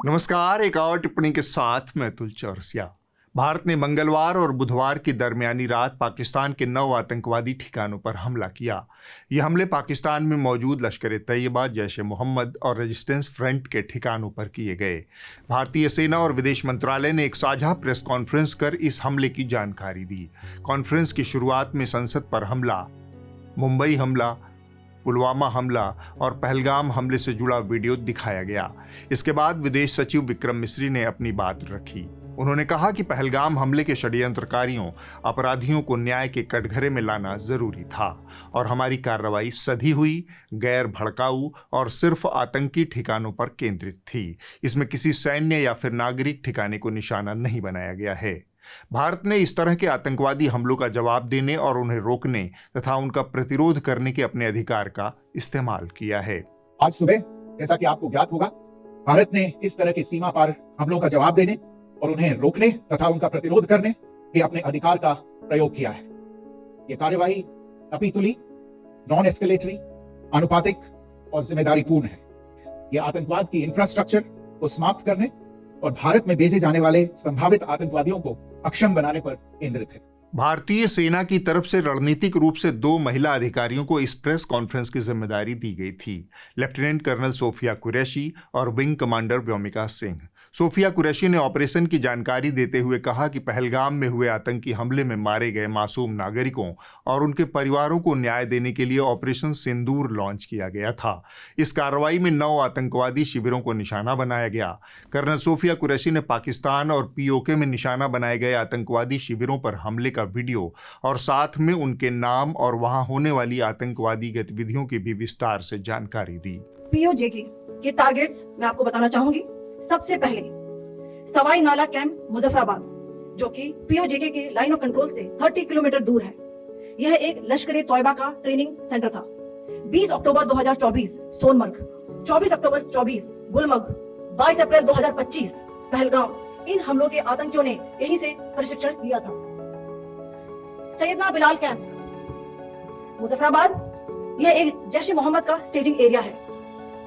नमस्कार। एक और टिप्पणी के साथ मैं अतुल चौरसिया। भारत ने मंगलवार और बुधवार की दरमियानी रात पाकिस्तान के 9 आतंकवादी ठिकानों पर हमला किया। ये हमले पाकिस्तान में मौजूद लश्कर-ए-तैयबा, जैश-ए-मोहम्मद और रेजिस्टेंस फ्रंट के ठिकानों पर किए गए। भारतीय सेना और विदेश मंत्रालय ने एक साझा प्रेस कॉन्फ्रेंस कर इस हमले की जानकारी दी। कॉन्फ्रेंस की शुरुआत में संसद पर हमला, मुंबई हमला, पुलवामा हमला और पहलगाम हमले से जुड़ा वीडियो दिखाया गया। इसके बाद विदेश सचिव विक्रम मिस्री ने अपनी बात रखी। उन्होंने कहा कि पहलगाम हमले के षड्यंत्रकारियों, अपराधियों को न्याय के कटघरे में लाना जरूरी था और हमारी कार्रवाई सधी हुई, गैर भड़काऊ और सिर्फ आतंकी ठिकानों पर केंद्रित थी। इसमें किसी सैन्य या फिर नागरिक ठिकाने को निशाना नहीं बनाया गया है। भारत ने इस तरह के आतंकवादी हमलों का जवाब देने और उन्हें रोकने तथा उनका प्रतिरोध करने के अपने अधिकार का इस्तेमाल किया है। आज सुबह जैसा कि आपको ज्ञात होगा, भारत ने इस तरह के सीमा पार हमलों का जवाब देने और उन्हें रोकने तथा उनका प्रतिरोध करने के अपने अधिकार का प्रयोग किया है। ये कार्यवाही अपितुली, नॉन एस्केलेटरी, अनुपातिक और जिम्मेदारीपूर्ण है। यह आतंकवाद की इंफ्रास्ट्रक्चर को समाप्त करने और भारत में भेजे जाने वाले संभावित आतंकवादियों को अक्षम बनाने पर केंद्रित है। भारतीय सेना की तरफ से रणनीतिक रूप से 2 महिला अधिकारियों को इस प्रेस कॉन्फ्रेंस की जिम्मेदारी दी गई थी, लेफ्टिनेंट कर्नल सोफिया कुरैशी और विंग कमांडर व्योमिका सिंह। सोफिया कुरैशी ने ऑपरेशन की जानकारी देते हुए कहा कि पहलगाम में हुए आतंकी हमले में मारे गए मासूम नागरिकों और उनके परिवारों को न्याय देने के लिए ऑपरेशन सिंदूर लॉन्च किया गया था। इस कार्रवाई में 9 आतंकवादी शिविरों को निशाना बनाया गया। कर्नल सोफिया कुरैशी ने पाकिस्तान और पीओके में निशाना बनाए गए आतंकवादी शिविरों पर हमले का वीडियो और साथ में उनके नाम और वहां होने वाली आतंकवादी गतिविधियों की भी विस्तार से जानकारी दी। पीओजेके के टारगेट्स मैं आपको बताना चाहूंगी। सबसे पहले सवाई नाला कैंप मुजफ्फराबाद, जो कि पीओजेके के लाइन ऑफ कंट्रोल से 30 किलोमीटर दूर है। यह एक लश्कर-ए-तौयबा का ट्रेनिंग सेंटर था। 20 अक्टूबर 2024 सोनमर्ग, 24 अक्टूबर 24 गुलमर्ग, 22 अप्रैल 2025 पहलगाम। इन हमलों के आतंकियों ने यहीं से प्रशिक्षण लिया था। सैयदना बिलाल कैंप मुजफ्फराबाद, यह एक जैश-ए-मोहम्मद का स्टेजिंग एरिया है।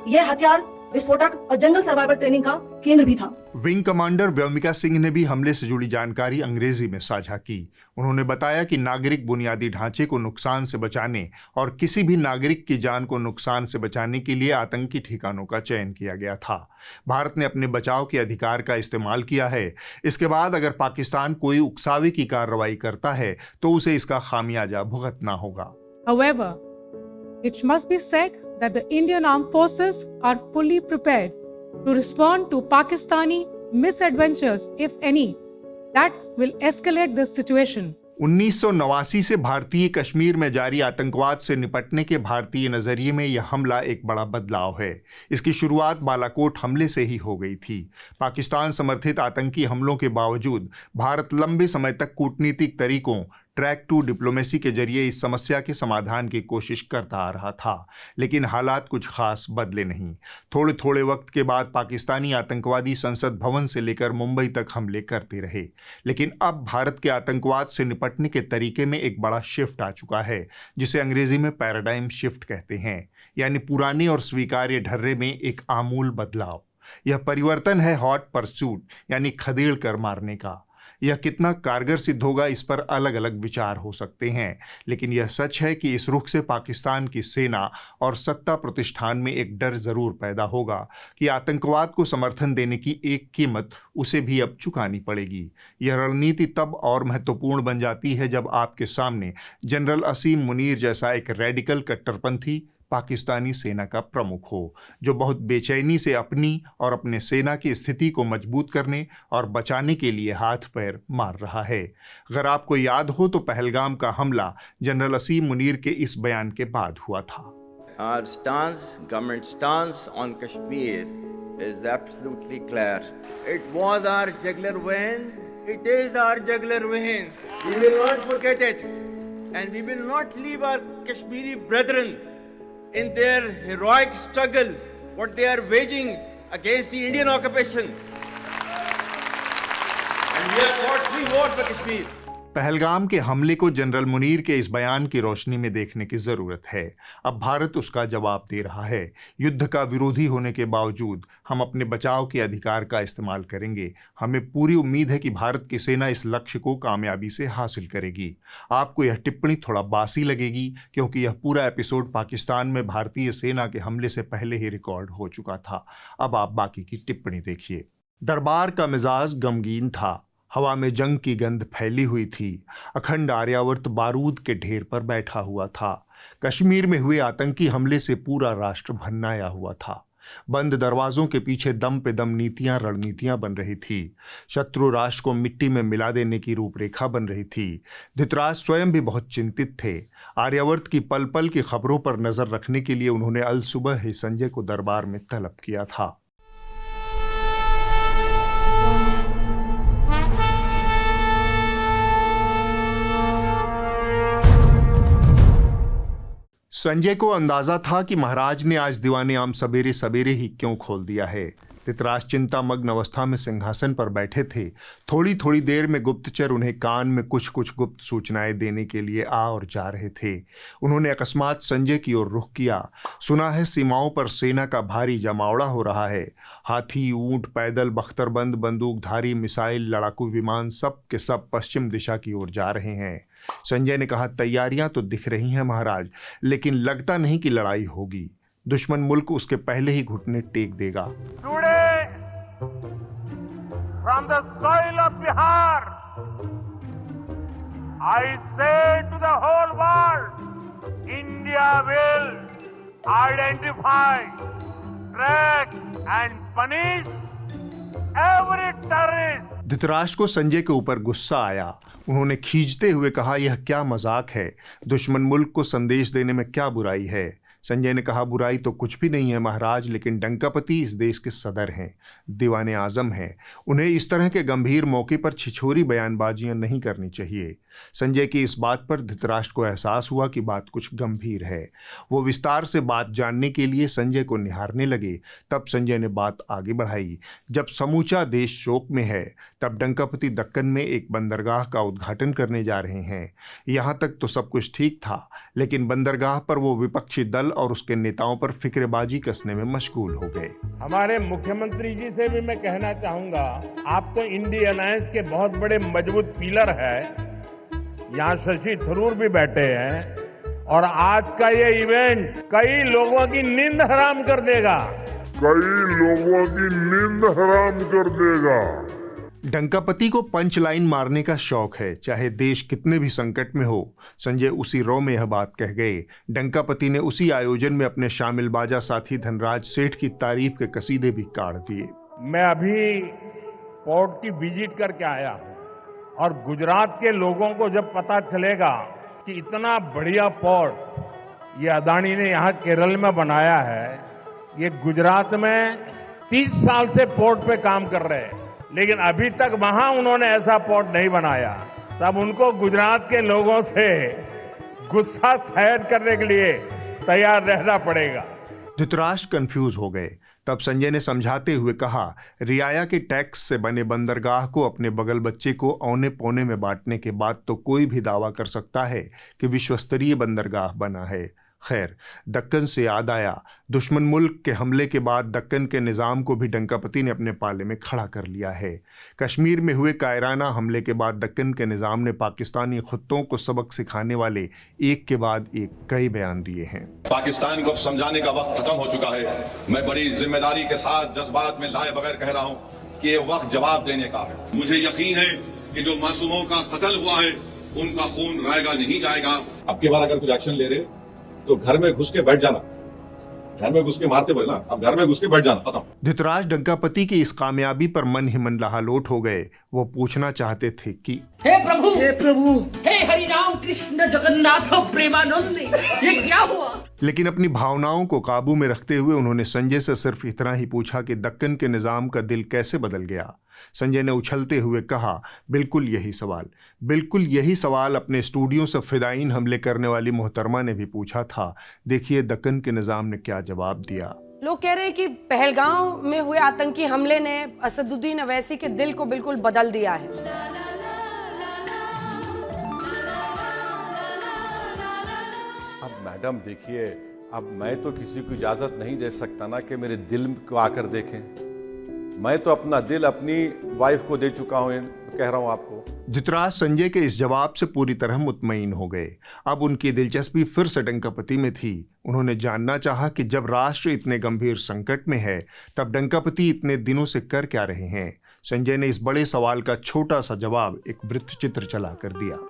यह हथियार विस्फोटक और जंगल सर्वाइवल ट्रेनिंग का केंद्र भी था। विंग कमांडर व्योमिका सिंह ने भी हमले से जुड़ी जानकारी अंग्रेजी में साझा की। उन्होंने बताया कि नागरिक बुनियादी ढांचे को नुकसान से बचाने और किसी भी नागरिक की जान को नुकसान से बचाने के लिए आतंकी ठिकानों का चयन किया गया था। भारत ने अपने बचाव के अधिकार का इस्तेमाल किया है। इसके बाद अगर पाकिस्तान कोई उकसावे की कार्रवाई करता है तो उसे इसका खामियाजा भुगतना होगा। However, it must be said that the Indian armed forces are fully prepared to respond to Pakistani misadventures, if any, that will escalate the situation. 1989 से भारतीय कश्मीर में जारी आतंकवाद से निपटने के भारतीय नजरिए में यह हमला एक बड़ा बदलाव है। इसकी शुरुआत बालाकोट हमले से ही हो गई थी। पाकिस्तान समर्थित आतंकी हमलों के बावजूद भारत लंबे समय तक कूटनीतिक तरीकों, ट्रैक टू डिप्लोमेसी के जरिए इस समस्या के समाधान की कोशिश करता आ रहा था, लेकिन हालात कुछ खास बदले नहीं। थोड़े थोड़े वक्त के बाद पाकिस्तानी आतंकवादी संसद भवन से लेकर मुंबई तक हमले करते रहे, लेकिन अब भारत के आतंकवाद से निपटने के तरीके में एक बड़ा शिफ्ट आ चुका है, जिसे अंग्रेजी में पैराडाइम शिफ्ट कहते हैं, यानी पुराने और स्वीकार्य ढर्रे में एक आमूल बदलाव। यह परिवर्तन है हॉट परसूट, यानी खदेड़ कर मारने का। यह कितना कारगर सिद्ध होगा इस पर अलग अलग विचार हो सकते हैं, लेकिन यह सच है कि इस रुख से पाकिस्तान की सेना और सत्ता प्रतिष्ठान में एक डर जरूर पैदा होगा कि आतंकवाद को समर्थन देने की एक कीमत उसे भी अब चुकानी पड़ेगी। यह रणनीति तब और महत्वपूर्ण बन जाती है जब आपके सामने जनरल असीम मुनीर जैसा एक रेडिकल कट्टरपंथी पाकिस्तानी सेना का प्रमुख हो, जो बहुत बेचैनी से अपनी और अपने सेना की स्थिति को मजबूत करने और बचाने के लिए हाथ पैर मार रहा है। अगर आपको याद हो तो पहलगाम का हमला जनरल असीम मुनीर के इस बयान के बाद हुआ था। Our stance, government stance on Kashmir is absolutely clear. It was our jugular vein. It is our jugular vein. We will not forget it, and we will not leave our Kashmiri brethren in their heroic struggle, what they are waging against the Indian occupation. And we have fought 3 wars for Kashmir. Pahalgam के हमले को general Munir के इस बयान की रोशनी में देखने की जरूरत है। अब भारत उसका जवाब दे रहा है। युद्ध का विरोधी होने के बावजूद हम अपने बचाव के अधिकार का इस्तेमाल करेंगे। हमें पूरी उम्मीद है कि भारत की सेना इस लक्ष्य को कामयाबी से हासिल करेगी। आपको यह टिप्पणी थोड़ा बासी लगेगी क्योंकि यह पूरा एपिसोड पाकिस्तान में भारतीय सेना के हमले से पहले ही रिकॉर्ड हो चुका था। अब आप बाकी की टिप्पणी देखिए। दरबार का मिजाज गमगीन था। हवा में जंग की गंध फैली हुई थी। अखंड आर्यावर्त बारूद के ढेर पर बैठा हुआ था। कश्मीर में हुए आतंकी हमले से पूरा राष्ट्र भन्नाया हुआ था। बंद दरवाजों के पीछे दम पे दम नीतियां रणनीतियां बन रही थी। शत्रु राष्ट्र को मिट्टी में मिला देने की रूपरेखा बन रही थी। धृतराष्ट्र स्वयं भी बहुत चिंतित थे। आर्यावर्त की पल पल की खबरों पर नजर रखने के लिए उन्होंने अल सुबह ही संजय को दरबार में तलब किया था। संजय को अंदाजा था कि महाराज ने आज दीवाने आम सवेरे सवेरे ही क्यों खोल दिया है। धृतराष्ट्र चिंता मग्न अवस्था में सिंहासन पर बैठे थे। थोड़ी थोड़ी देर में गुप्तचर उन्हें कान में कुछ कुछ गुप्त सूचनाएं देने के लिए आ और जा रहे थे। उन्होंने अकस्मात संजय की ओर रुख किया। सुना है सीमाओं पर सेना का भारी जमावड़ा हो रहा है। हाथी, ऊंट, पैदल, बख्तरबंद, बंदूकधारी, मिसाइल, लड़ाकू विमान सब के सब पश्चिम दिशा की ओर जा रहे हैं। संजय ने कहा, तैयारियां तो दिख रही हैं महाराज, लेकिन लगता नहीं कि लड़ाई होगी। दुश्मन मुल्क उसके पहले ही घुटने टेक देगा। Today, from the soil of Bihar, I say to the whole world, India will identify, track and punish every terrorist. Dhritarashtra को संजय के ऊपर गुस्सा आया। उन्होंने खींचते हुए कहा, यह क्या मजाक है? दुश्मन मुल्क को संदेश देने में क्या बुराई है? संजय ने कहा, बुराई तो कुछ भी नहीं है महाराज, लेकिन डंकापति इस देश के सदर हैं, दीवाने आजम हैं। उन्हें इस तरह के गंभीर मौके पर छिछोरी बयानबाजियां नहीं करनी चाहिए। संजय की इस बात पर धृतराष्ट्र को एहसास हुआ कि बात कुछ गंभीर है। वो विस्तार से बात जानने के लिए संजय को निहारने लगे। तब संजय ने बात आगे बढ़ाई। जब समूचा देश शोक में है, तब डंकापति दक्कन में एक बंदरगाह का उद्घाटन करने जा रहे हैं। यहाँ तक तो सब कुछ ठीक था, लेकिन बंदरगाह पर वो विपक्षी दल और उसके नेताओं पर फिक्रेबाजी कसने में मशगूल हो गए। हमारे मुख्यमंत्री जी से भी मैं कहना चाहूंगा, आप तो इंडी अलायंस के बहुत बड़े मजबूत पिलर है। यहाँ शशि थरूर भी बैठे हैं और आज का ये इवेंट कई लोगों की नींद हराम कर देगा। डंकापति को पंच लाइन मारने का शौक है, चाहे देश कितने भी संकट में हो। संजय उसी रो में यह बात कह गए। डंकापति ने उसी आयोजन में अपने शामिल बाजा साथी धनराज सेठ की तारीफ के कसीदे भी काढ़ दिए। मैं अभी पोर्ट की विजिट करके आया हूँ और गुजरात के लोगों को जब पता चलेगा कि इतना बढ़िया पोर्ट ये अदानी ने यहाँ केरल में बनाया है। ये गुजरात में 30 साल से पोर्ट पे काम कर रहे हैं, लेकिन अभी तक वहां उन्होंने ऐसा पोर्ट नहीं बनाया। तब उनको गुजरात के लोगों से गुस्सा शायद करने के लिए तैयार रहना पड़ेगा। धृतराष्ट्र कंफ्यूज हो गए। तब संजय ने समझाते हुए कहा, रियाया के टैक्स से बने बंदरगाह को अपने बगल बच्चे को औने पौने में बांटने के बाद तो कोई भी दावा कर सकता है कि विश्वस्तरीय बंदरगाह बना है। खैर, दक्कन से याद आया, दुश्मन मुल्क के हमले के बाद दक्कन के निज़ाम को भी डंकापति ने अपने पाले में खड़ा कर लिया है। कश्मीर में हुए कायराना हमले के बाद दक्कन के निज़ाम ने पाकिस्तानी खुत्तों को सबक सिखाने वाले एक के बाद एक कई बयान दिए हैं। पाकिस्तान को समझाने का वक्त खत्म हो चुका है। मैं बड़ी जिम्मेदारी के साथ जज्बात में लाए बगैर कह रहा हूँ कि ये वक्त जवाब देने का है। मुझे यकीन है कि जो मासूमों का कत्ल हुआ है उनका खून रायगा नहीं जाएगा। अब की बार अगर कुछ एक्शन ले रहे तो घर में घुस के बैठ जाना, घर में घुस के मारते बोले ना, अब घर में घुस के बैठ जाना, खत्म। धृतराष्ट्र डंकापति की इस कामयाबी पर मन ही मन लहालोट हो गए। वो पूछना चाहते थे कि हे प्रभु, हे हरि राम कृष्ण जगन्नाथ प्रेमानंद, ये क्या हुआ? लेकिन अपनी भावनाओं को काबू में रखते हुए उन्होंने संजय से सिर्फ इतना ही पूछा कि दक्कन के निजाम का दिल कैसे बदल गया। संजय ने उछलते हुए कहा, बिल्कुल यही सवाल। बिल्कुल यही सवाल अपने स्टूडियो से फिदाइन हमले करने वाली मोहतरमा ने भी पूछा था। देखिए दक्कन के निजाम ने क्या जवाब दिया। लोग कह रहे हैं कि पहलगाम में हुए आतंकी हमले ने असदुद्दीन अवैसी के दिल को बिल्कुल बदल दिया है। मैडम देखिए, अब मैं तो किसी को इजाज़त नहीं दे सकता ना कि मेरे दिल को आकर देखें। मैं तो अपना दिल अपनी वाइफ को दे चुका हूँ, कह रहा हूँ आपको। धृतराज संजय के इस जवाब से पूरी तरह मुतमईन हो गए। अब उनकी दिलचस्पी फिर से डंकापति में थी। उन्होंने जानना चाहा कि जब राष्ट्र इतने गंभीर संकट में है, तब डंकापति इतने दिनों से कर क्या रहे हैं। संजय ने इस बड़े सवाल का छोटा सा जवाब एक वृत्तचित्र चलाकर दिया।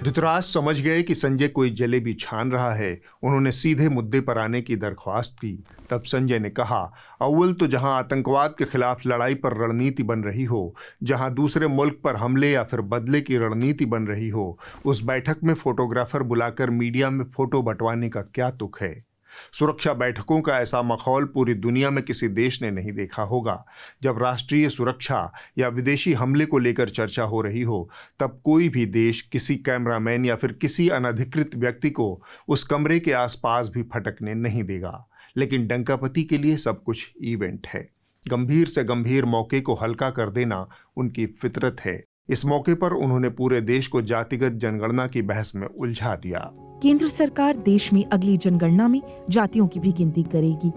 धृतराज समझ गए कि संजय कोई जलेबी छान रहा है। उन्होंने सीधे मुद्दे पर आने की दरख्वास्त की। तब संजय ने कहा, अव्वल तो जहां आतंकवाद के खिलाफ लड़ाई पर रणनीति बन रही हो, जहां दूसरे मुल्क पर हमले या फिर बदले की रणनीति बन रही हो, उस बैठक में फोटोग्राफर बुलाकर मीडिया में फोटो बंटवाने का क्या तुक है। सुरक्षा बैठकों का ऐसा माहौल पूरी दुनिया में किसी देश ने नहीं देखा होगा। जब राष्ट्रीय सुरक्षा या विदेशी हमले को लेकर चर्चा हो रही हो, तब कोई भी देश किसी कैमरामैन या फिर किसी अनधिकृत व्यक्ति को उस कमरे के आसपास भी फटकने नहीं देगा। लेकिन डंकापति के लिए सब कुछ इवेंट है। गंभीर से गंभीर मौके को हल्का कर देना उनकी फितरत है। इस मौके पर उन्होंने पूरे देश को जातिगत जनगणना की बहस में उलझा दिया। केंद्र सरकार देश में अगली जनगणना में जातियों की भी गिनती करेगी।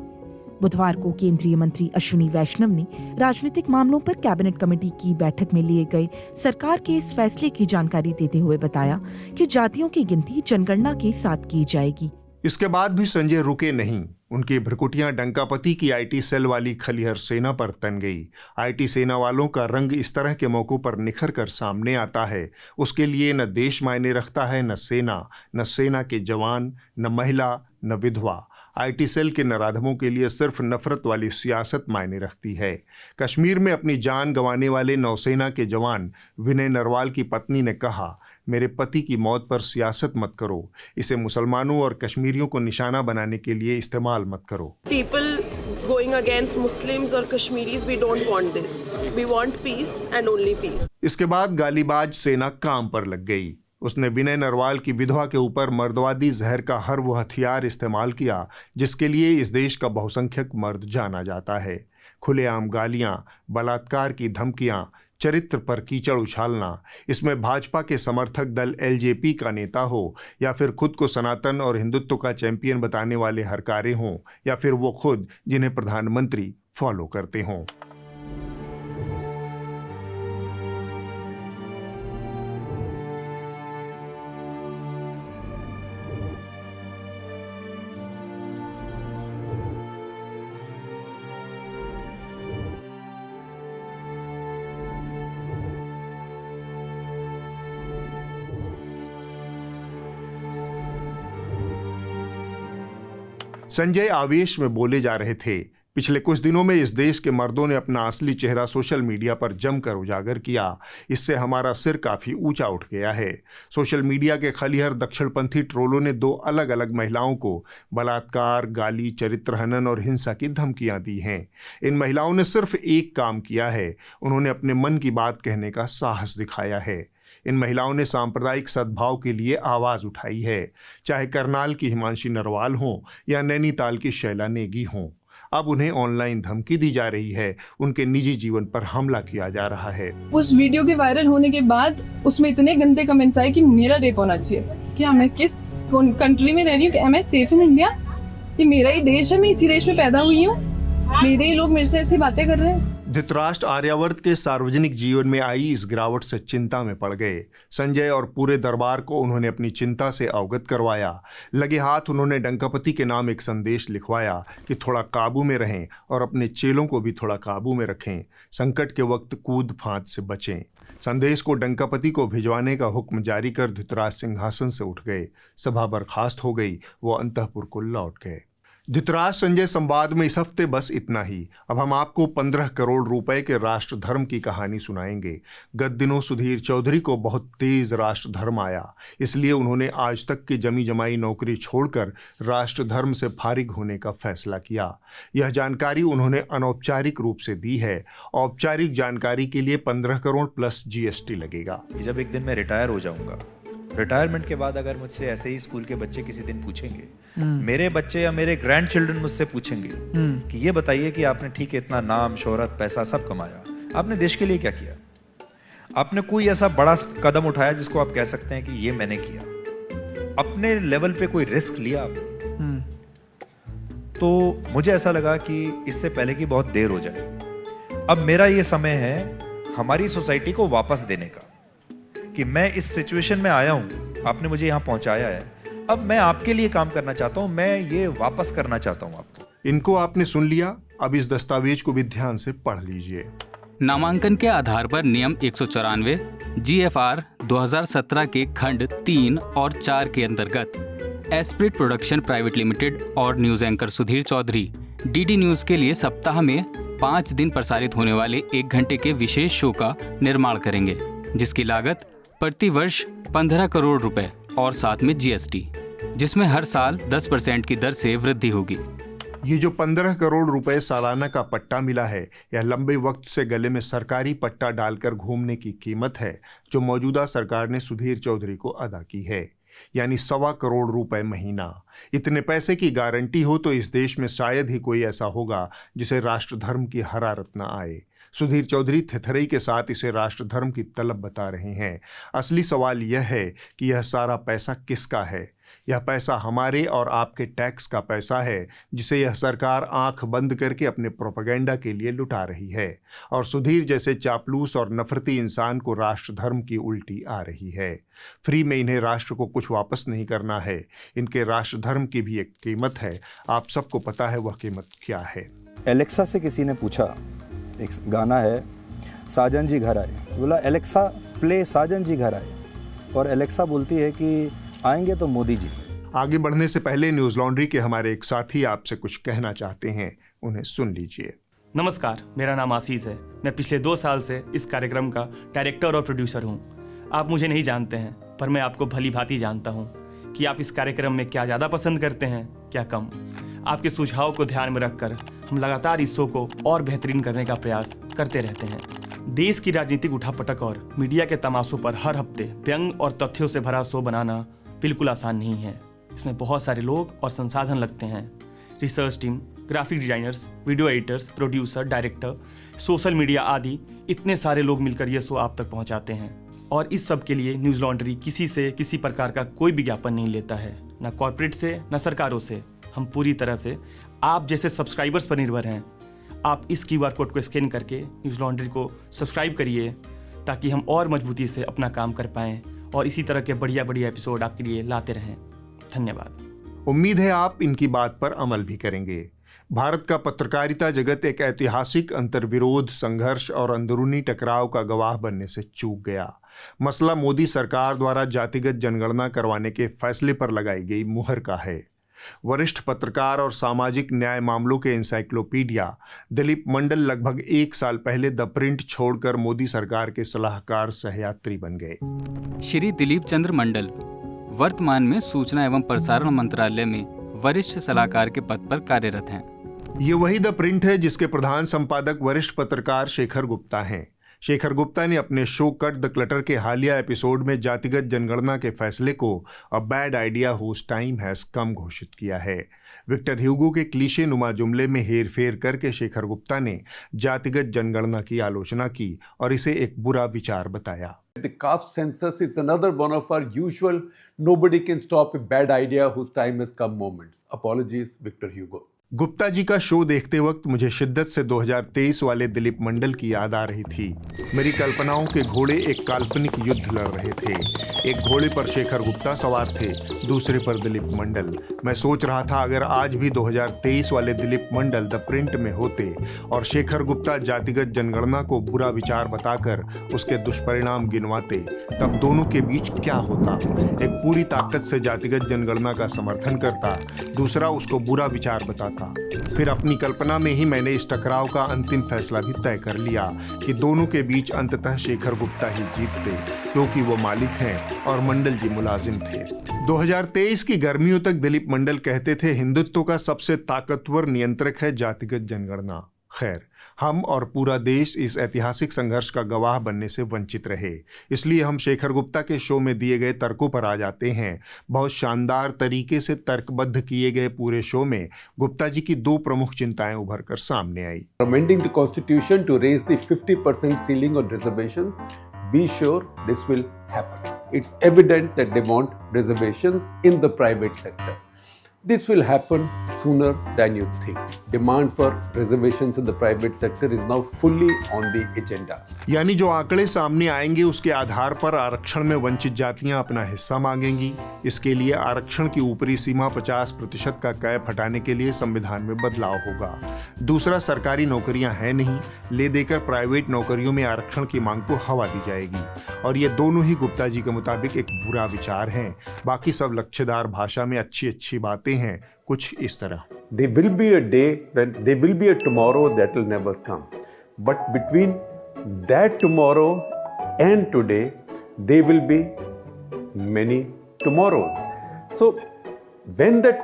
बुधवार को केंद्रीय मंत्री अश्विनी वैष्णव ने राजनीतिक मामलों पर कैबिनेट कमेटी की बैठक में लिए गए सरकार के इस फैसले की जानकारी देते हुए बताया कि जातियों की गिनती जनगणना के साथ की जाएगी। इसके बाद भी संजय रुके नहीं। उनकी भ्रकुटियां डंकापति की आईटी सेल वाली खलिहर सेना पर तन गई। आईटी सेना वालों का रंग इस तरह के मौकों पर निखर कर सामने आता है। उसके लिए न देश मायने रखता है, न सेना के जवान, न महिला, न विधवा। आईटी सेल के नराधमों के लिए सिर्फ नफरत वाली सियासत मायने रखती है। कश्मीर में अपनी जान गंवाने वाले नौसेना के जवान विनय नरवाल की पत्नी ने कहा, मेरे पति की मौत पर सियासत मत करो, इसे मुसलमानों और कश्मीरियों को निशाना बनाने के लिए इस्तेमाल मत करो। People going against Muslims or Kashmiris, we don't want this. We want peace and only peace. इसके बाद गालीबाज सेना काम पर लग गई। उसने विनय नरवाल की विधवा के ऊपर मर्दवादी जहर का हर वो हथियार इस्तेमाल किया जिसके लिए इस देश का बहुसंख्यक मर्द जाना जाता है। खुलेआम गालियां, बलात्कार की धमकियां, चरित्र पर कीचड़ उछालना, इसमें भाजपा के समर्थक दल एलजेपी का नेता हो या फिर खुद को सनातन और हिंदुत्व का चैंपियन बताने वाले हरकारे हों या फिर वो खुद जिन्हें प्रधानमंत्री फॉलो करते हों। संजय आवेश में बोले जा रहे थे। पिछले कुछ दिनों में इस देश के मर्दों ने अपना असली चेहरा सोशल मीडिया पर जमकर उजागर किया। इससे हमारा सिर काफ़ी ऊंचा उठ गया है। सोशल मीडिया के खलिहर दक्षिणपंथी ट्रोलों ने 2 अलग अलग महिलाओं को बलात्कार, गाली, चरित्र हनन और हिंसा की धमकियां दी हैं। इन महिलाओं ने सिर्फ एक काम किया है, उन्होंने अपने मन की बात कहने का साहस दिखाया है। इन महिलाओं ने सांप्रदायिक सद्भाव के लिए आवाज़ उठाई है, चाहे करनाल की हिमांशी नरवाल हों या नैनीताल की शैला नेगी हों। अब उन्हें ऑनलाइन धमकी दी जा रही है, उनके निजी जीवन पर हमला किया जा रहा है। उस वीडियो के वायरल होने के बाद उसमें इतने गंदे कमेंट्स आए कि मेरा रेप होना चाहिए। क्या मैं किस कंट्री में रह रही हूँ? Am I safe in India? ये मेरा ही देश है, मैं इसी देश में पैदा हुई हूँ, मेरे ही लोग मेरे से ऐसी बातें कर रहे हैं। धृतराष्ट्र आर्यावर्त के सार्वजनिक जीवन में आई इस गिरावट से चिंता में पड़ गए। संजय और पूरे दरबार को उन्होंने अपनी चिंता से अवगत करवाया। लगे हाथ उन्होंने डंकापति के नाम एक संदेश लिखवाया कि थोड़ा काबू में रहें और अपने चेलों को भी थोड़ा काबू में रखें, संकट के वक्त कूद फांद से बचें। संदेश को डंकापति को भिजवाने का हुक्म जारी कर धृतराष्ट्र सिंहासन से उठ गए। सभा बर्खास्त हो गई, वो अंतःपुर को लौट गए। धृतराष्ट्र संजय संवाद में इस हफ्ते बस इतना ही। अब हम आपको 15 करोड़ रुपए के राष्ट्र धर्म की कहानी सुनाएंगे। गत दिनों सुधीर चौधरी को बहुत तेज राष्ट्र धर्म आया, इसलिए उन्होंने आज तक की जमी जमाई नौकरी छोड़कर राष्ट्र धर्म से फारिग होने का फैसला किया। यह जानकारी उन्होंने अनौपचारिक रूप से दी है। औपचारिक जानकारी के लिए 15 करोड़ प्लस GST लगेगा। जब एक दिन मैं रिटायर हो जाऊंगा रिटायरमेंट के बाद अगर मुझसे ऐसे ही स्कूल के बच्चे किसी दिन पूछेंगे, मेरे बच्चे या मेरे ग्रैंड चिल्ड्रन मुझसे पूछेंगे कि ये बताइए कि आपने ठीक है इतना नाम, शोहरत, पैसा सब कमाया, आपने देश के लिए क्या किया? आपने कोई ऐसा बड़ा कदम उठाया जिसको आप कह सकते हैं कि ये मैंने किया? अपने लेवल पे कोई रिस्क लिया आपने? तो मुझे ऐसा लगा कि इससे पहले कि बहुत देर हो जाए, अब मेरा ये समय है हमारी सोसाइटी को वापस देने का, कि मैं इस सिचुएशन में आया हूं, आपने मुझे यहां पहुंचाया है, अब मैं आपके लिए काम करना चाहता हूं, मैं ये वापस करना चाहता हूं आपको। इनको आपने सुन लिया, अब इस दस्तावेज को भी ध्यान से पढ़ लीजिए। नामांकन के आधार पर नियम 194 GFR 2017 के खंड 3 और 4 के अंतर्गत एस्प्रिट प्रोडक्शन प्राइवेट लिमिटेड और news anchor Sudhir Chaudhary DD news के लिए सप्ताह में 5 दिन प्रसारित होने वाले 1 घंटे के विशेष शो का निर्माण करेंगे, जिसकी लागत प्रति वर्ष 15 करोड़ रुपए और साथ में GST, जिसमें हर साल 10% की दर से वृद्धि होगी। ये जो 15 करोड़ रुपए सालाना का पट्टा मिला है, यह लंबे वक्त से गले में सरकारी पट्टा डालकर घूमने की कीमत है जो मौजूदा सरकार ने सुधीर चौधरी को अदा की है, यानी 1.25 करोड़ रुपए महीना। इतने पैसे की गारंटी हो तो इस देश में शायद ही कोई ऐसा होगा जिसे राष्ट्रधर्म की हरारत न आए। सुधीर चौधरी थेथरई के साथ इसे राष्ट्रधर्म की तलब बता रहे हैं। असली सवाल यह है कि यह सारा पैसा किसका है? यह पैसा हमारे और आपके टैक्स का पैसा है, जिसे यह सरकार आंख बंद करके अपने प्रोपेगेंडा के लिए लुटा रही है, और सुधीर जैसे चापलूस और नफरती इंसान को राष्ट्रधर्म की उल्टी आ रही है। फ्री में इन्हें राष्ट्र को कुछ वापस नहीं करना है, इनके राष्ट्रधर्म की भी एक कीमत है। आप सबको पता है वह कीमत क्या है। एलेक्सा से किसी ने पूछा, एक गाना है साजन जी घर आए, बोला एलेक्सा प्ले साजन जी घर आए, और एलेक्सा बोलती है कि आएंगे तो मोदी जी। आगे बढ़ने से पहले न्यूज लॉन्ड्री के हमारे एक साथी आपसे कुछ कहना चाहते हैं, उन्हें सुन लीजिए। नमस्कार, मेरा नाम आशीष है। मैं पिछले 2 साल से इस कार्यक्रम का डायरेक्टर और प्रोड्यूसर हूँ। आप मुझे नहीं जानते हैं, पर मैं आपको भली भांति जानता हूँ कि आप इस कार्यक्रम में क्या ज़्यादा पसंद करते हैं, क्या कम। आपके सुझाव को ध्यान में रखकर हम लगातार इस शो को और बेहतरीन करने का प्रयास करते रहते हैं। देश की राजनीतिक उठापटक और मीडिया के तमाशों पर हर हफ्ते व्यंग और तथ्यों से भरा शो बनाना बिल्कुल आसान नहीं है। इसमें बहुत सारे लोग और संसाधन लगते हैं। Research team, graphic designers, video editors, producer, director, social media आदि इतने सारे लोग मिलकर ये शो आप तक पहुंचाते हैं। और इस सब के लिए न्यूज़ लॉन्ड्री किसी से किसी प्रकार का कोई विज्ञापन नहीं लेता है, ना कॉर्पोरेट से, ना सरकारों से। हम पूरी तरह से आप जैसे सब्सक्राइबर्स पर निर्भर हैं। आप इस QR कोड को स्कैन करके न्यूज़ लॉन्ड्री को सब्सक्राइब करिए, ताकि हम और मजबूती से अपना काम कर पाएँ और इसी तरह के बढ़िया बढ़िया एपिसोड आपके लिए लाते रहें। धन्यवाद। उम्मीद है आप इनकी बात पर अमल भी करेंगे। भारत का पत्रकारिता जगत एक ऐतिहासिक अंतर्विरोध, संघर्ष और अंदरूनी टकराव का गवाह बनने से चूक गया। मसला मोदी सरकार द्वारा जातिगत जनगणना करवाने के फैसले पर लगाई गई मुहर का है। वरिष्ठ पत्रकार और सामाजिक न्याय मामलों के इंसाइक्लोपीडिया दिलीप मंडल लगभग 1 साल पहले द प्रिंट छोड़कर मोदी सरकार के सलाहकार सहयात्री बन गए। श्री दिलीप चंद्र मंडल वर्तमान में सूचना एवं प्रसारण मंत्रालय में वरिष्ठ सलाहकार के पद पर कार्यरत हैं। ये वही द प्रिंट है जिसके प्रधान संपादक वरिष्ठ पत्रकार शेखर गुप्ता हैं। शेखर गुप्ता ने अपने शो कट द क्लटर के हालिया एपिसोड में जातिगत जनगणना के फैसले को a bad idea whose time has come घोषित किया है। विक्टर ह्यूगो के क्लीशे नुमा जुमले में हेर फेर करके शेखर गुप्ता ने जातिगत जनगणना की आलोचना की और इसे एक बुरा विचार बताया। The caste census is another one of our usual nobody can stop a bad idea whose time has come moments. Apologies, Victor Hugo. Gupta ji का शो देखते वक्त मुझे शिद्दत से 2023 वाले दिलीप मंडल की याद आ रही थी। मेरी कल्पनाओं के घोड़े एक काल्पनिक युद्ध लड़ रहे थे। एक घोड़े पर शेखर गुप्ता सवार थे, दूसरे पर दिलीप मंडल। मैं सोच रहा था अगर आज भी 2023 वाले दिलीप मंडल द प्रिंट में होते और शेखर गुप्ता जातिगत जनगणना को बुरा विचार बताकर उसके दुष्परिणाम गिनवाते, तब दोनों के बीच क्या होता। एक पूरी ताकत से जातिगत जनगणना का समर्थन करता, दूसरा उसको बुरा विचार बताता। फिर अपनी कल्पना में ही मैंने इस टकराव का अंतिम फैसला भी तय कर लिया कि दोनों के बीच अंततः शेखर गुप्ता ही जीतते, क्योंकि वो मालिक हैं और मंडल जी मुलाजिम थे। 2023 की गर्मियों तक दिलीप मंडल कहते थे हिंदुत्व का सबसे ताकतवर नियंत्रक है जातिगत जनगणना। खैर, हम और पूरा देश इस ऐतिहासिक संघर्ष का गवाह बनने से वंचित रहे। इसलिए हम शेखर गुप्ता के शो में दिए गए तर्कों पर आ जाते हैं। बहुत शानदार तरीके से तर्कबद्ध किए गए पूरे शो में गुप्ता जी की दो प्रमुख चिंताएं उभर कर सामने आई। Amending the constitution to raise the 50% ceiling on reservations, be sure this will happen. It's evident that they want reservations in the private sector. This will happen sooner than you think. Demand for reservations in the private sector is now fully on the agenda. यानी जो आंकड़े सामने आएंगे उसके आधार पर आरक्षण में वंचित जातियां अपना हिस्सा मांगेंगी। इसके लिए आरक्षण की ऊपरी सीमा 50% का कैप हटाने के लिए संविधान में बदलाव होगा। दूसरा, सरकारी नौकरियां हैं नहीं, ले देकर प्राइवेट नौकरियों में आरक्षण की मांग को हवा दी जाएगी। और ये दोनों ही गुप्ता जी के मुताबिक एक बुरा विचार है। बाकी सब लच्छेदार भाषा में अच्छी अच्छी बातें हैं, कुछ इस तरह। There will be a day when there will be a tomorrow that will never come. But between that tomorrow and today, there will be many tomorrows. So when that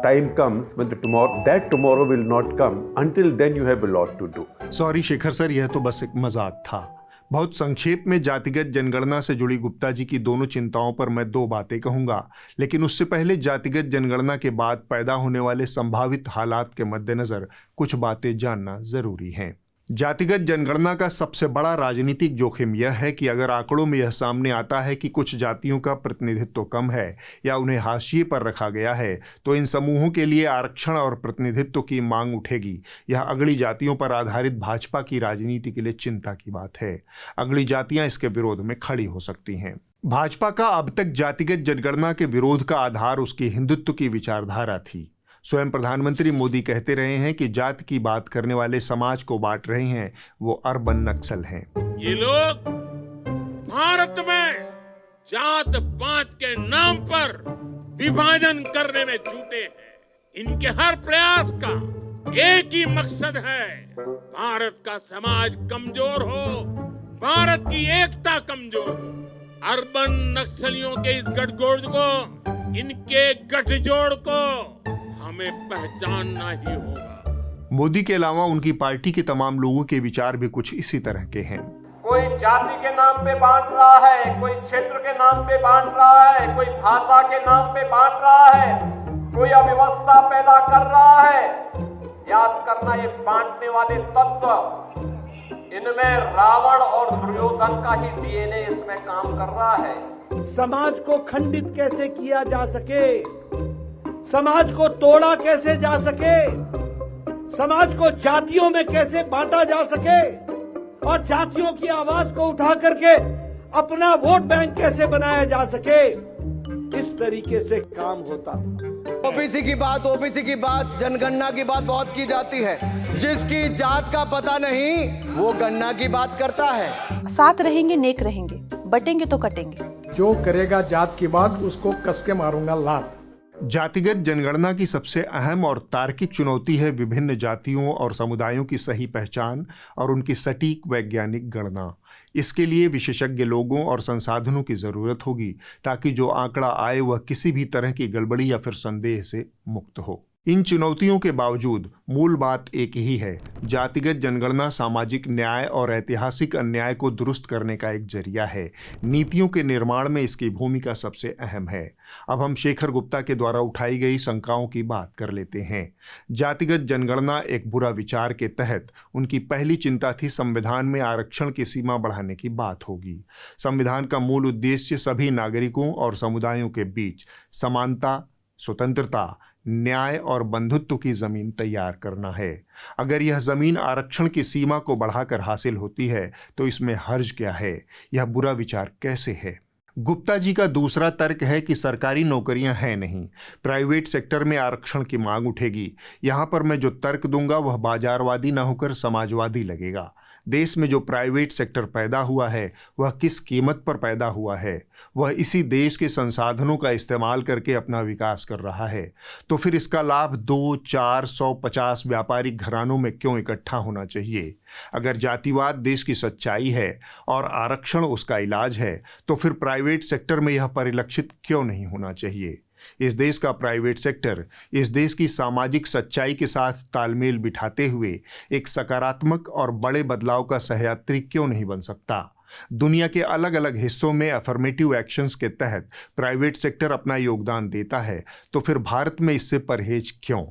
time comes, that tomorrow will not come. Until then you have a lot to do. Sorry Shekhar sir, यह तो बस एक मजाक था। बहुत संक्षेप में जातिगत जनगणना से जुड़ी गुप्ता जी की दोनों चिंताओं पर मैं दो बातें कहूंगा, लेकिन उससे पहले जातिगत जनगणना के बाद पैदा होने वाले संभावित हालात के मद्देनजर कुछ बातें जानना जरूरी है। जातिगत जनगणना का सबसे बड़ा राजनीतिक जोखिम यह है कि अगर आंकड़ों में यह सामने आता है कि कुछ जातियों का प्रतिनिधित्व कम है या उन्हें हाशिए पर रखा गया है, तो इन समूहों के लिए आरक्षण और प्रतिनिधित्व की मांग उठेगी। यह अगड़ी जातियों पर आधारित भाजपा की राजनीति के लिए चिंता की बात है। अगड़ी जातियां इसके विरोध में खड़ी हो सकती हैं। भाजपा का अब तक जातिगत जनगणना के विरोध का आधार उसकी हिंदुत्व की विचारधारा थी। स्वयं प्रधानमंत्री मोदी कहते रहे हैं कि जाति की बात करने वाले समाज को बांट रहे हैं वो अर्बन नक्सल हैं। ये लोग भारत में जात पात के नाम पर विभाजन करने में जुटे हैं। इनके हर प्रयास का एक ही मकसद है, भारत का समाज कमजोर हो, भारत की एकता कमजोर हो। अर्बन नक्सलियों के इस गठजोड़ को, इनके गठजोड़ को हमें पहचानना ही होगा। मोदी के अलावा उनकी पार्टी के तमाम लोगों के विचार भी कुछ इसी तरह के हैं। कोई जाति के नाम पे बांट रहा है, कोई क्षेत्र के नाम पे बांट रहा है, कोई भाषा के नाम पे बांट रहा है, कोई अव्यवस्था पैदा कर रहा है। याद करना, ये बांटने वाले तत्व, इनमें रावण और दुर्योधन का ही डीएनए इसमें काम कर रहा है। समाज को खंडित कैसे किया जा सके, समाज को तोड़ा कैसे जा सके, समाज को जातियों में कैसे बांटा जा सके और जातियों की आवाज को उठा करके अपना वोट बैंक कैसे बनाया जा सके, इस तरीके से काम होता था। ओबीसी की बात, जनगणना की बात बहुत की जाती है। जिसकी जात का पता नहीं वो गणना की बात करता है। साथ रहेंगे, नेक रहेंगे, बटेंगे तो कटेंगे। जो करेगा जात की बात उसको कस के मारूंगा लात। जातिगत जनगणना की सबसे अहम और तार्किक चुनौती है विभिन्न जातियों और समुदायों की सही पहचान और उनकी सटीक वैज्ञानिक गणना। इसके लिए विशेषज्ञ लोगों और संसाधनों की जरूरत होगी ताकि जो आंकड़ा आए वह किसी भी तरह की गड़बड़ी या फिर संदेह से मुक्त हो। इन चुनौतियों के बावजूद मूल बात एक ही है, जातिगत जनगणना सामाजिक न्याय और ऐतिहासिक अन्याय को दुरुस्त करने का एक जरिया है। नीतियों के निर्माण में इसकी भूमिका सबसे अहम है। अब हम शेखर गुप्ता के द्वारा उठाई गई शंकाओं की बात कर लेते हैं। जातिगत जनगणना एक बुरा विचार के तहत उनकी पहली चिंता थी संविधान में आरक्षण की सीमा बढ़ाने की बात होगी। संविधान का मूल उद्देश्य सभी नागरिकों और समुदायों के बीच समानता, स्वतंत्रता, न्याय और बंधुत्व की जमीन तैयार करना है। अगर यह जमीन आरक्षण की सीमा को बढ़ाकर हासिल होती है तो इसमें हर्ज क्या है? यह बुरा विचार कैसे है? गुप्ता जी का दूसरा तर्क है कि सरकारी नौकरियां हैं नहीं, प्राइवेट सेक्टर में आरक्षण की मांग उठेगी। यहां पर मैं जो तर्क दूंगा वह बाजारवादी न होकर समाजवादी लगेगा। देश में जो प्राइवेट सेक्टर पैदा हुआ है वह किस कीमत पर पैदा हुआ है? वह इसी देश के संसाधनों का इस्तेमाल करके अपना विकास कर रहा है। तो फिर इसका लाभ 2, 4, 100, 50 व्यापारिक घरानों में क्यों इकट्ठा होना चाहिए? अगर जातिवाद देश की सच्चाई है और आरक्षण उसका इलाज है तो फिर प्राइवेट सेक्टर में यह परिलक्षित क्यों नहीं होना चाहिए? इस देश का प्राइवेट सेक्टर इस देश की सामाजिक सच्चाई के साथ तालमेल बिठाते हुए एक सकारात्मक और बड़े बदलाव का सहयात्री क्यों नहीं बन सकता? दुनिया के अलग अलग हिस्सों में अफर्मेटिव एक्शंस के तहत प्राइवेट सेक्टर अपना योगदान देता है, तो फिर भारत में इससे परहेज क्यों?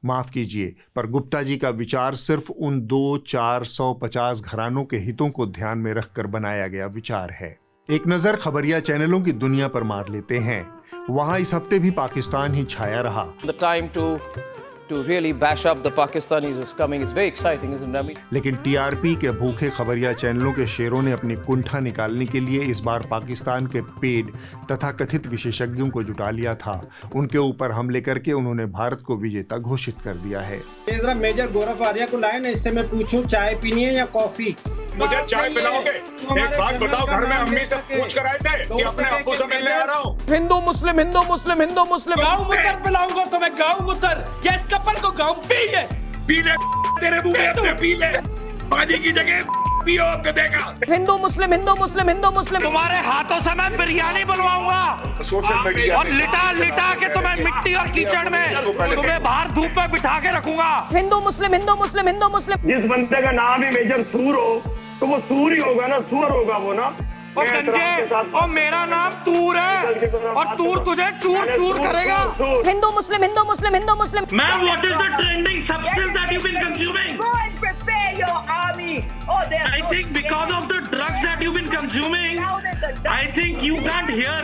माफ कीजिए, पर गुप्ता जी का विचार सिर्फ उन 2-450 घरानों के हितों को ध्यान में रखकर बनाया गया विचार है। एक नजर खबरिया चैनलों की दुनिया पर मार लेते हैं। वहां इस हफ्ते भी पाकिस्तान ही छाया रहा। The time to really bash up the Pakistanis is coming. It's very exciting, isn't it? I mean, लेकिन टीआरपी के भूखे खबरिया चैनलों के शेरों ने अपनी कुंठा निकालने के लिए इस बार पाकिस्तान के पेड तथा कथित विशेषज्ञों को जुटा लिया था। उनके ऊपर हमले करके उन्होंने भारत को विजेता घोषित कर दिया है। मेजर गौरव आर्या को लाए ना, इससे मैं पूछूं चाय पीनी है या कॉफी? मुझे चाय पिलाओगे? एक बात बताओ, घर में अम्मी से पूछ कर आए थे कि अपने अब्बू से मिलने आ रहा हूँ। हिंदू मुस्लिम हिंदू मुस्लिम हिंदू मुस्लिम। गाँव मुतर पिलाऊंगा तो मैं गाँव मुतर या इस कपल को गाँव पी ले तेरे मुंह में अपने पी ले, पानी की जगह पियो गधे का। हिंदू मुस्लिम हिंदू मुस्लिम हिंदू मुस्लिम। तुम्हारे हाथों से मैं बिरयानी बनवाऊंगा सोशल मीडिया और लिटा के तुम्हें मिट्टी और कीचड़ में तुम्हें बाहर धूप में बिठा के रखूंगा। हिंदू मुस्लिम हिंदू मुस्लिम हिंदू मुस्लिम। जिस बंदे का नाम ही मेजर सूर हो तो वो सूर ही होगा ना, सुअर होगा वो ना। और गंजे, और मेरा नाम तूर है और तूर तुझे चूर चूर करेगा। हिंदू मुस्लिम हिंदू मुस्लिम हिंदू मुस्लिम। Ma'am, what is the trending substance that you've been consuming? Go and prepare your army. Oh, I think because of the drugs that you've been consuming, I think you can't hear.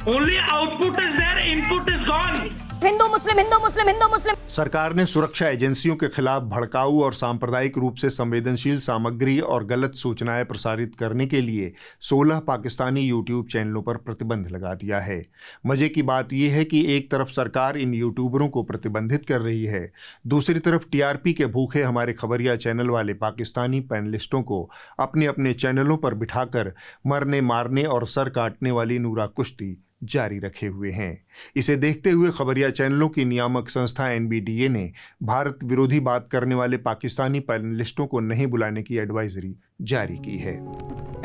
Only output is there, input is gone. Hindu मुस्लिम हिंदू मुस्लिम हिंदू मुस्लिम। सरकार ने सुरक्षा एजेंसियों के खिलाफ भड़काऊ और सांप्रदायिक रूप से संवेदनशील सामग्री और गलत सूचनाएं प्रसारित करने के लिए 16 पाकिस्तानी यूट्यूब चैनलों पर प्रतिबंध लगा दिया है। मजे की बात यह है कि एक तरफ सरकार इन यूट्यूबरों को प्रतिबंधित कर रही है, दूसरी तरफ टीआरपी के भूखे हमारे खबरिया चैनल वाले पाकिस्तानी पैनलिस्टों को अपने अपने चैनलों पर बिठाकर मरने मारने और सर काटने वाली नूरा कुश्ती जारी रखे हुए हैं। इसे देखते हुए खबरिया चैनलों की नियामक संस्था एनबीडीए ने भारत विरोधी बात करने वाले पाकिस्तानी पैनलिस्टों को नहीं बुलाने की एडवाइजरी जारी की है।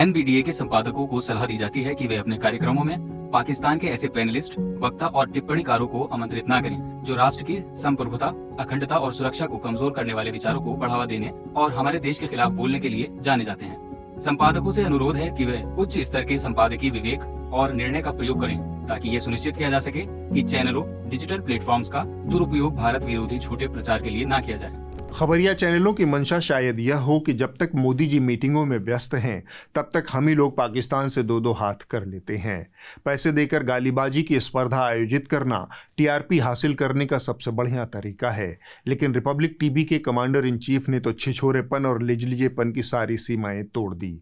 एनबीडीए के संपादकों को सलाह दी जाती है कि वे अपने कार्यक्रमों में पाकिस्तान के ऐसे पैनलिस्ट, वक्ता और टिप्पणीकारों को आमंत्रित न करें जो राष्ट्र की संप्रभुता, अखंडता और सुरक्षा को कमजोर करने वाले विचारों को बढ़ावा देने और हमारे देश के खिलाफ बोलने के लिए जाने जाते हैं। संपादकों से अनुरोध है कि वे उच्च स्तर के संपादकीय विवेक और निर्णय का प्रयोग करें ताकि ये सुनिश्चित किया जा सके कि चैनलों, डिजिटल प्लेटफॉर्म्स का दुरुपयोग भारत विरोधी झूठे प्रचार के लिए न किया जाए। खबरिया चैनलों की मंशा शायद यह हो कि जब तक मोदी जी मीटिंगों में व्यस्त हैं, तब तक हम ही लोग पाकिस्तान से दो दो हाथ कर लेते हैं। पैसे देकर गालीबाजी की स्पर्धा आयोजित करना टीआरपी हासिल करने का सबसे बढ़िया तरीका है, लेकिन रिपब्लिक टीवी के कमांडर इन चीफ ने तो छिछोरेपन और लिजलिजेपन की सारी सीमाएं तोड़ दी।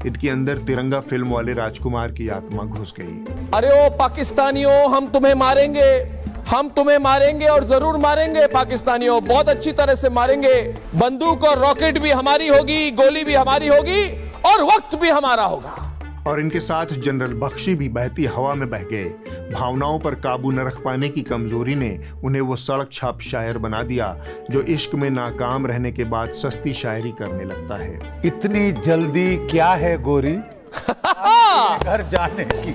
इनके अंदर तिरंगा फिल्म वाले राजकुमार की आत्मा घुस गई। अरे ओ पाकिस्तानियों, हम तुम्हें मारेंगे और जरूर मारेंगे। पाकिस्तानियों, बहुत अच्छी तरह से मारेंगे। बंदूक और रॉकेट भी हमारी होगी, गोली भी हमारी होगी और वक्त भी हमारा होगा। और इनके साथ जनरल बख्शी भी बहती हवा में बह गए। भावनाओं पर काबू न रख पाने की कमजोरी ने उन्हें वो सड़क छाप शायर बना दिया जो इश्क में नाकाम रहने के बाद सस्ती शायरी करने लगता है। इतनी जल्दी क्या है गोरी घर जाने की।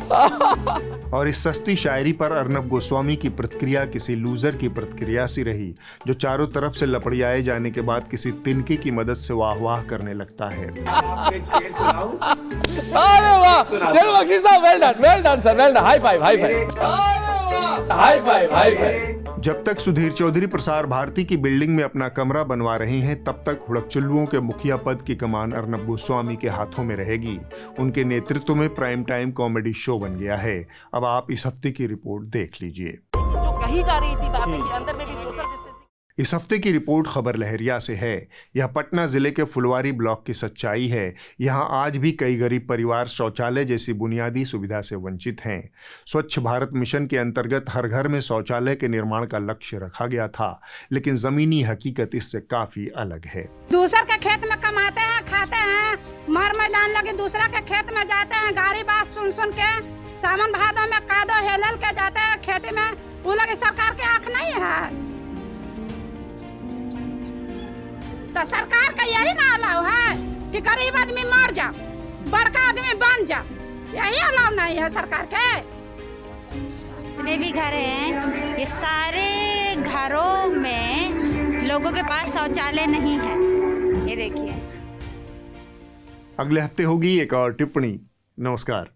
और इस सस्ती शायरी पर अर्नब गोस्वामी की प्रतिक्रिया किसी लूजर की प्रतिक्रिया सी रही जो चारों तरफ से लपड़ियाए जाने के बाद किसी तिनके की मदद से वाह वाह करने लगता है। अरे वाह, दिल बख्शी साहब, well done sir, well done, high five high five high five high five. जब तक सुधीर चौधरी प्रसार भारती की बिल्डिंग में अपना कमरा बनवा रहे हैं, तब तक हुड़कचुल्लुओं के मुखिया पद की कमान अर्नब गोस्वामी के हाथों में रहेगी। उनके नेतृत्व में प्राइम टाइम कॉमेडी शो बन गया है। अब आप इस हफ्ते की रिपोर्ट देख लीजिए। जो कही जा रही थी बातें कि अंदर में भी सोशल डिस्टेंसिंग। इस हफ्ते की रिपोर्ट खबर लहरिया से है। यह पटना जिले के फुलवारी ब्लॉक की सच्चाई है। यहाँ आज भी कई गरीब परिवार शौचालय जैसी बुनियादी सुविधा से वंचित हैं। स्वच्छ भारत मिशन के अंतर्गत हर घर में शौचालय के निर्माण का लक्ष्य रखा गया था, लेकिन जमीनी हकीकत इससे काफी अलग है। दूसर के खेत में कमाते हैं, खाते हैं, मर मैदान लगे दूसरा के खेत में जाते हैं, गाड़ी बात सुन सुन के सावन भादों में कादो हेलल के जाते हैं खेती में। वो लगे सरकार के आँख नहीं है तो सरकार का यही ना अलाव है कि गरीब आदमी मर जा, बड़का आदमी बन जा, यही अलाव नहीं है सरकार के। जितने भी घर हैं ये सारे घरों में लोगों के पास शौचालय नहीं है। ये देखिए। अगले हफ्ते होगी एक और टिप्पणी। नमस्कार।